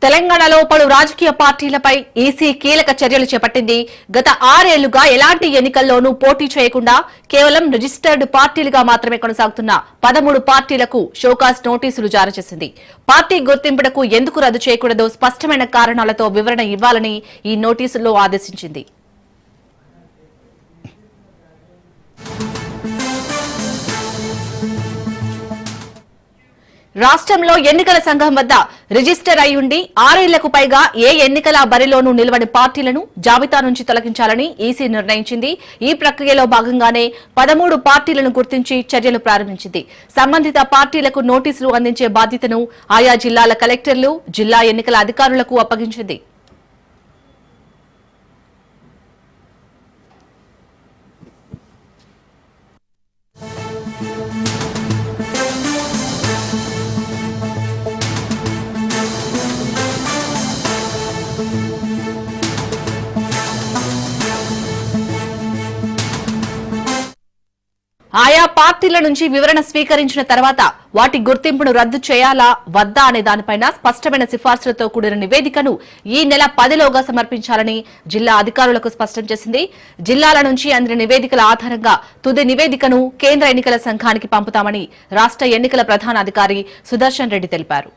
తెలంగాణలో పలు రాజకీయ పార్టీలపై ఈసీ కీలక చర్యలు చేపట్టింది. గత 6 ఏళ్లుగా ఎలాంటి ఎన్నికల్లోనూ పోటీ చేయకుండా కేవలం రిజిస్టర్డ్ పార్టీలుగా మాత్రమే కొనసాగుతున్న 13 పార్టీలకు షోకాజ్ నోటీసులు జారీ చేసింది. పార్టీ గుర్తింపునకు ఎందుకు రద్దు చేయకూడదో స్పష్టమైన కారణాలతో వివరణ ఇవ్వాలని ఈ నోటీసుల్లో ఆదేశించింది. రాష్ట్రంలో ఎన్నికల సంఘం వద్ద రిజిస్టర్ అయి ఉండి 6 ఏళ్లకు పైగా ఏ ఎన్నికల బరిలోనూ నిలవని పార్టీలను జాబితా నుంచి తొలగించాలని ఈసీ నిర్ణయించింది. ఈ ప్రక్రియలో భాగంగానే 13 పార్టీలను గుర్తించి చర్యలు ప్రారంభించింది. సంబంధిత పార్టీలకు నోటీసులు అందించే బాధ్యతను ఆయా జిల్లాల కలెక్టర్లు, జిల్లా ఎన్నికల అధికారులకు అప్పగించింది. ఆయా పార్టీల నుంచి వివరణ స్వీకరించిన తర్వాత వాటి గుర్తింపును రద్దు చేయాలా వద్దా అనే దానిపైన స్పష్టమైన సిఫార్సులతో కూడిన నివేదికను ఈ నెల 10లోగా సమర్పించాలని జిల్లా అధికారులకు స్పష్టం చేసింది. జిల్లాల నుంచి అందిన నివేదికల ఆధారంగా తుది నివేదికను కేంద్ర ఎన్నికల సంఘానికి పంపుతామని రాష్ట్ర ఎన్నికల ప్రధాన అధికారి సుదర్శన్ రెడ్డి తెలిపారు.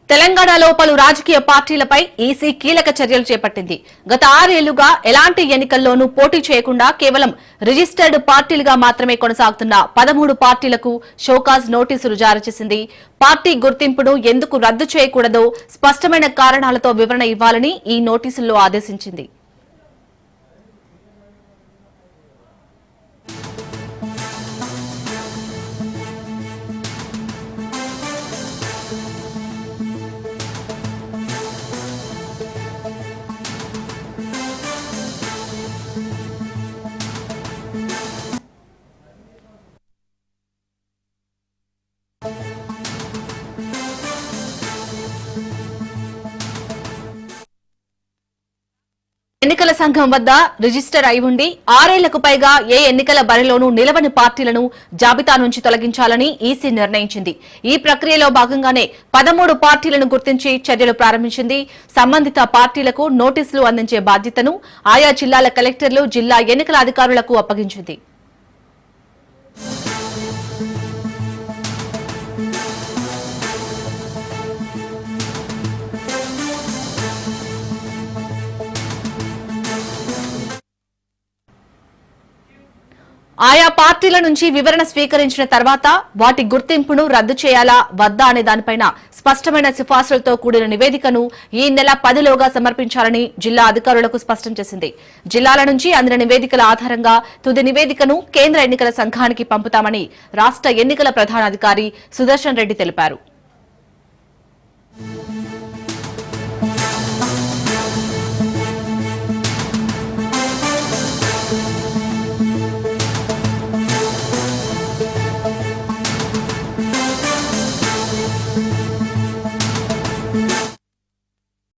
తెలంగాణలో పలు రాజకీయ పార్టీలపై ఈసీ కీలక చర్యలు చేపట్టింది. గత 6 ఏళ్లుగా ఎలాంటి ఎన్నికల్లోనూ పోటీ చేయకుండా కేవలం రిజిస్టర్డ్ పార్టీలుగా మాత్రమే కొనసాగుతున్న 13 పార్టీలకు షోకాజ్ నోటీసులు జారీ చేసింది. పార్టీ గుర్తింపును ఎందుకు రద్దు చేయకూడదో స్పష్టమైన కారణాలతో వివరణ ఇవ్వాలని ఈ నోటీసుల్లో ఆదేశించింది. ఎన్నికల సంఘం వద్ద రిజిస్టర్ అయి ఉండి 6 ఏళ్లకు పైగా ఏ ఎన్నికల బరిలోనూ నిలవని పార్టీలను జాబితా నుంచి తొలగించాలని ఈసీ నిర్ణయించింది. ఈ ప్రక్రియలో భాగంగానే 13 పార్టీలను గుర్తించి చర్యలు ప్రారంభించింది. సంబంధిత పార్టీలకు నోటీసులు అందించే బాధ్యతను ఆయా జిల్లాల కలెక్టర్లు, జిల్లా ఎన్నికల అధికారులకు అప్పగించింది. ఆయా పార్టీల నుంచి వివరణ స్వీకరించిన తర్వాత వాటి గుర్తింపును రద్దు చేయాలా వద్దా అనే దానిపైన స్పష్టమైన సిఫార్సులతో కూడిన నివేదికను ఈ నెల 10లోగా సమర్పించాలని జిల్లా అధికారులకు స్పష్టం చేసింది. జిల్లాల నుంచి అందిన నివేదికల ఆధారంగా తుది నివేదికను కేంద్ర ఎన్నికల సంఘానికి పంపుతామని రాష్ట్ర ఎన్నికల ప్రధాన అధికారి సుదర్శన్ రెడ్డి తెలిపారు.